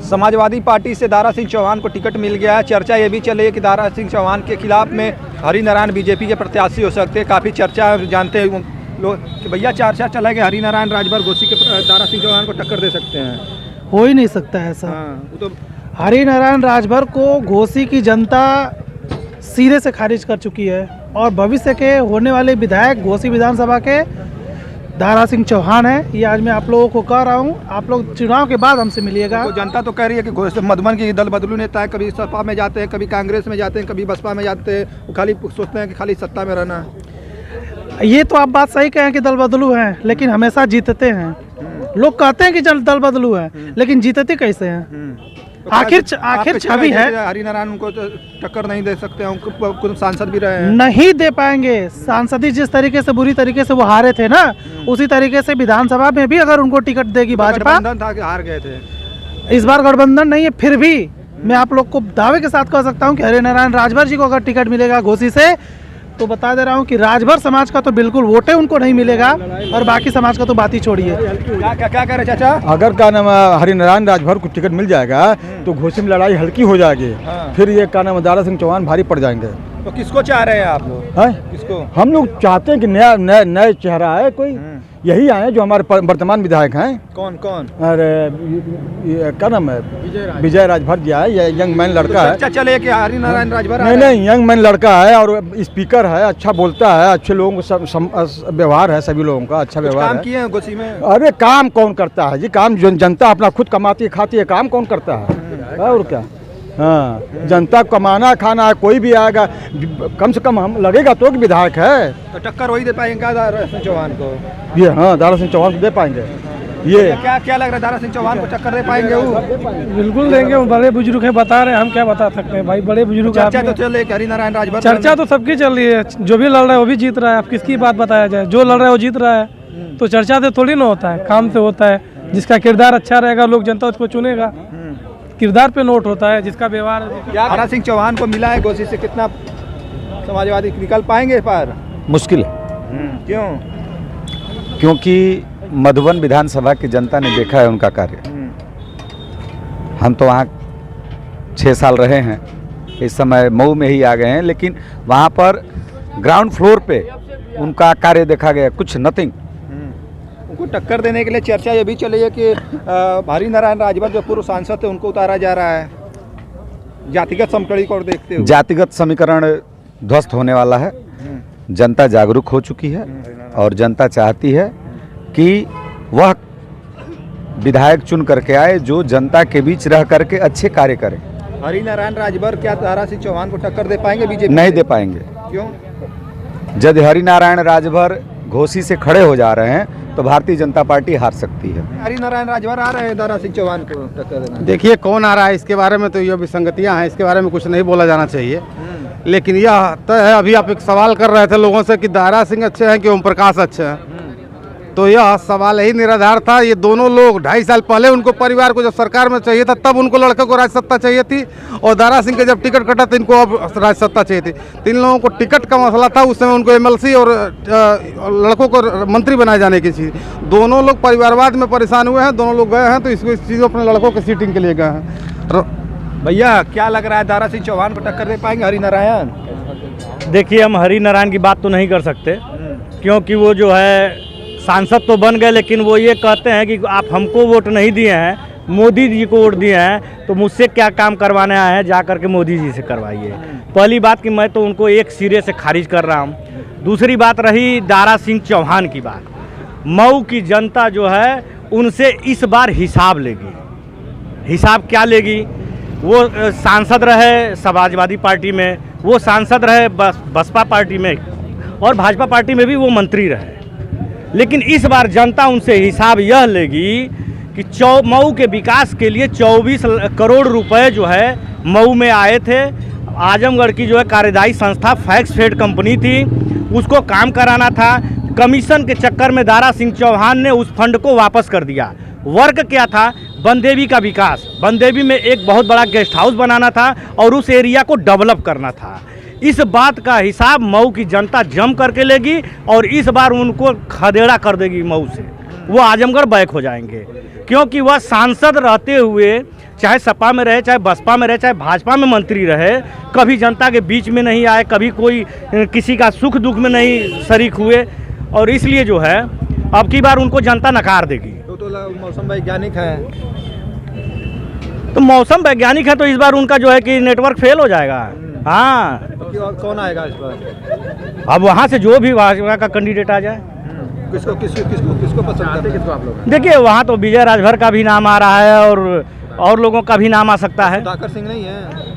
Samajwadi party से दारा सिंह चौहान को ticket मिल गया है। चर्चा ये भी चली है कि दारा सिंह चौहान के खिलाफ में हरिनारायण बीजेपी के प्रत्याशी हो सकते हैं। काफ़ी चर्चा है, जानते हैं लोग कि भैया चर्चा चला है कि हरिनारायण राजभर घोसी के दारा सिंह चौहान को टक्कर दे सकते हैं। हो ही नहीं सकता है ऐसा। हाँ, तो हरिनारायण राजभर को घोसी की जनता सिरे से खारिज कर चुकी है और भविष्य के होने वाले विधायक घोसी विधानसभा के दारा सिंह चौहान है। ये आज मैं आप लोगों को कह रहा हूँ, आप लोग चुनाव के बाद हमसे मिलिएगा। तो जनता तो कह रही है कि मधुबन की दल बदलू नेता है, कभी सपा में जाते हैं, कभी कांग्रेस में जाते हैं, कभी बसपा में जाते हैं, वो खाली सोचते हैं कि खाली सत्ता में रहना है। ये तो आप बात सही कहें कि दल बदलू हैं, लेकिन हमेशा जीतते हैं। लोग कहते हैं कि दल बदलू है, लेकिन जीतते कैसे हैं? तो आखिर छवि है। हरिनारायण उनको टक्कर नहीं दे सकते, उनको सांसद भी रहे हैं। नहीं दे पाएंगे। सांसद जिस तरीके से बुरी तरीके से वो हारे थे ना, उसी तरीके से विधानसभा में भी अगर उनको टिकट देगी भाजपा, गठबंधन था कि हार गए थे। इस बार गठबंधन नहीं है, फिर भी मैं आप लोग को दावे के साथ कह सकता हूं कि हरिनारायण राजभर जी को अगर टिकट मिलेगा घोसी से, तो बता दे रहा हूं कि राजभर समाज का तो बिल्कुल वोटे उनको नहीं मिलेगा और बाकी समाज का तो बात ही छोड़िए। क्या कह रहे चाचा? अगर का नाम हरिनारायण राजभर को टिकट मिल जाएगा तो घोसी में लड़ाई हल्की हो जाएगी। फिर ये का नाम दारा सिंह चौहान भारी पड़ जाएंगे। तो किसको चाह रहे हैं आप लोग? किसको? हम लोग चाहते हैं कि नया चेहरा है कोई, यही आए जो हमारे वर्तमान विधायक हैं। कौन कौन? अरे क्या नाम है, विजय राजभर जी आए, ये यंग मैन लड़का है। चले कि हरिनारायण राजभर? नहीं, यंग मैन लड़का है और स्पीकर है, अच्छा बोलता है, अच्छे लोगों को व्यवहार है, सभी लोगों का अच्छा व्यवहार है। काम किए हैं घोसी में? अरे काम कौन करता है जी, काम जनता अपना खुद कमाती है खाती है, काम कौन करता है? और क्या, हाँ, जनता को कमाना खाना है। कोई भी आएगा कम से कम हम लगेगा तो विधायक है। तो टक्कर वही दे पाएंगे क्या दारा सिंह चौहान को? ये हाँ, दारा सिंह चौहान को दे पाएंगे। ये क्या लग रहा है, दारा सिंह चौहान को टक्कर दे पाएंगे? वो बिल्कुल देंगे, वो बड़े बुजुर्ग है, बता रहे हैं, हम क्या बता सकते हैं भाई, बड़े बुजुर्ग। चर्चा तो चले कि हरिनारायण राजभर, चर्चा तो सबकी चल रही है, जो भी लड़ रहा है वो भी जीत रहा है। अब किसकी बात बताया जाए, जो लड़ रहा है वो जीत रहा है। तो चर्चा से थोड़ी ना होता है, काम से होता है। जिसका किरदार अच्छा रहेगा लोग जनता उसको चुनेगा, किरदार पे नोट होता है, जिसका व्यवहार। दारा सिंह चौहान को मिला है घोसी से, कितना समाजवादी निकल पाएंगे पार? मुश्किल है। क्यों? क्योंकि मधुबन विधानसभा की जनता ने देखा है उनका कार्य। हम तो वहाँ 6 साल रहे हैं, इस समय मऊ में ही आ गए हैं, लेकिन वहाँ पर ग्राउंड फ्लोर पे उनका कार्य देखा गया, कुछ नथिंग। उनको टक्कर देने के लिए चर्चा ये भी चली है कि हरिनारायण राजभर जो पूर्व सांसद थे उनको उतारा जा रहा है, जातिगत समीकरण को देखते हुए। जातिगत समीकरण ध्वस्त होने वाला है। जनता जागरूक हो चुकी है और जनता चाहती है कि वह विधायक चुन करके आए जो जनता के बीच रह करके अच्छे कार्य करे। हरिनारायण राजभर क्या दारा सिंह चौहान को टक्कर दे पाएंगे बीजेपी? नहीं दे पाएंगे। क्यों? यदि हरिनारायण राजभर घोसी से खड़े हो जा रहे हैं तो भारतीय जनता पार्टी हार सकती है। हरिनारायण राजभर आ रहे हैं दारा सिंह चौहान को टक्कर देना? देखिए कौन आ रहा है इसके बारे में तो ये विसंगतियां हैं, इसके बारे में कुछ नहीं बोला जाना चाहिए। लेकिन यह तय है, अभी आप एक सवाल कर रहे थे लोगों से कि दारा सिंह अच्छे हैं कि ओम प्रकाश अच्छे हैं, तो यह सवाल ही निराधार था। ये दोनों लोग 2.5 साल पहले उनको परिवार को जब सरकार में चाहिए था तब उनको लड़के को राजसत्ता चाहिए थी, और दारा सिंह के जब टिकट कटा तो इनको अब राजसत्ता चाहिए थी। 3 लोगों को टिकट का मसला था, उस समय उनको MLC और लड़कों को मंत्री बनाए जाने की चीज़। दोनों लोग परिवारवाद में परेशान हुए हैं, दोनों लोग गए हैं, तो इस चीज़ अपने लड़कों के सीटिंग के लिए गए हैं। भैया क्या लग रहा है, दारा सिंह चौहान को टक्कर दे पाएंगे हरिनारायण? देखिए हम हरिनारायण की बात तो नहीं कर सकते, क्योंकि वो जो है सांसद तो बन गए, लेकिन वो ये कहते हैं कि आप हमको वोट नहीं दिए हैं, मोदी जी को वोट दिए हैं, तो मुझसे क्या काम करवाने आए हैं, जा करके मोदी जी से करवाइए। पहली बात कि मैं तो उनको एक सिरे से खारिज कर रहा हूँ। दूसरी बात रही दारा सिंह चौहान की बात, मऊ की जनता जो है उनसे इस बार हिसाब लेगी। हिसाब क्या लेगी? वो सांसद रहे समाजवादी पार्टी में, वो सांसद रहे बसपा पार्टी में, और भाजपा पार्टी में भी वो मंत्री रहे, लेकिन इस बार जनता उनसे हिसाब यह लेगी कि मऊ के विकास के लिए 24 करोड़ रुपए जो है मऊ में आए थे। आजमगढ़ की जो है कार्यदायी संस्था फैक्स फेड कंपनी थी, उसको काम कराना था। कमीशन के चक्कर में दारा सिंह चौहान ने उस फंड को वापस कर दिया। वर्क क्या था? बनदेवी का विकास, बनदेवी में एक बहुत बड़ा गेस्ट हाउस बनाना था और उस एरिया को डेवलप करना था। इस बात का हिसाब मऊ की जनता जम करके लेगी और इस बार उनको खदेड़ा कर देगी मऊ से। वो आजमगढ़ बैक हो जाएंगे, क्योंकि वह सांसद रहते हुए चाहे सपा में रहे, चाहे बसपा में रहे, चाहे भाजपा में मंत्री रहे, कभी जनता के बीच में नहीं आए, कभी कोई किसी का सुख दुख में नहीं शरीक हुए, और इसलिए जो है अब की बार उनको जनता नकार देगी। तो मौसम वैज्ञानिक है, तो मौसम वैज्ञानिक है तो इस बार उनका जो है कि नेटवर्क फेल हो जाएगा। हाँ, तो कौन आएगा इस बार? अब वहाँ से जो भी भाजपा का कैंडिडेट आ जाए। किसको पसंद करते हैं? किसको आप लोग? देखिए वहाँ तो विजय राजभर का भी नाम आ रहा है और लोगों का भी नाम आ सकता है। सुधाकर सिंह नहीं है?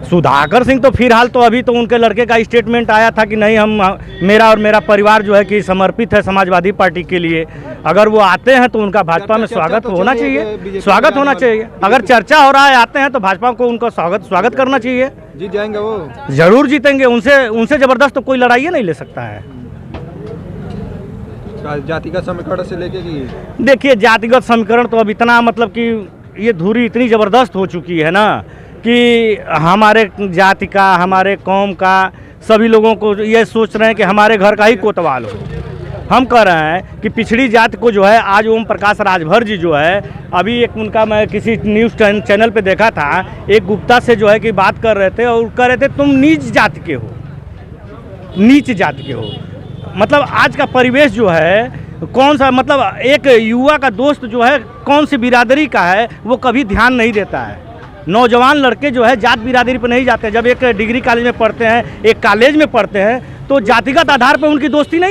सुधाकर सिंह तो फिलहाल तो अभी तो उनके लड़के का स्टेटमेंट आया था कि नहीं, मेरा और मेरा परिवार जो है कि समर्पित है समाजवादी पार्टी के लिए। अगर वो आते हैं तो उनका भाजपा में स्वागत होना चाहिए, स्वागत होना चाहिए। अगर चर्चा हो रहा है आते हैं तो भाजपा को उनका स्वागत करना चाहिए। जीत जाएंगे वो? जरूर जीतेंगे, उनसे जबरदस्त तो कोई लड़ाई नहीं ले सकता है। जातिगत समीकरण से लेके कि देखिए जातिगत समीकरण तो अब इतना मतलब कि ये धुरी इतनी ज़बरदस्त हो चुकी है ना कि हमारे जाति का, हमारे कौम का सभी लोगों को ये सोच रहे हैं कि हमारे घर का ही कोतवाल हो। हम कह रहे हैं कि पिछड़ी जाति को जो है आज ओम प्रकाश राजभर जी जो है, अभी एक उनका मैं किसी न्यूज़ चैनल पे देखा था, एक गुप्ता से जो है कि बात कर रहे थे और कह रहे थे तुम नीच जाति के हो, नीच जाति के हो। मतलब आज का परिवेश जो है कौन सा, मतलब एक युवा का दोस्त जो है कौन सी बिरादरी का है वो कभी ध्यान नहीं देता है। नौजवान लड़के जो है जात बिरादरी पर नहीं जाते। जब एक डिग्री कॉलेज में पढ़ते हैं, एक कॉलेज में पढ़ते हैं, तो जातिगत आधार पर उनकी दोस्ती नहीं